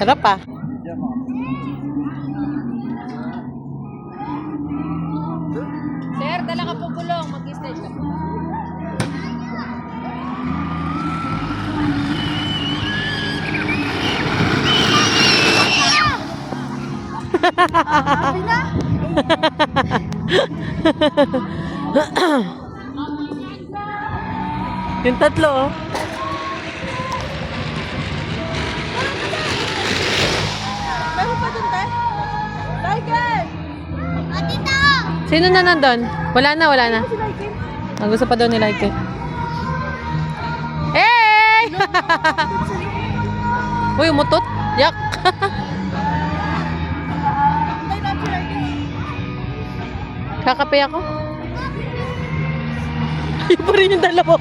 Sarap ah. Sir, dala ka po gulong. Mag-stage ka po. Yung tatlo oh. Meron pa dun, te? Tiger! Atita! Sino na nandun? Wala na, wala na. Ang gusto pa daw ni Like. Hey! Uy, umutot. Yak. Kakape ako. Ayun pa rin yung dalawa.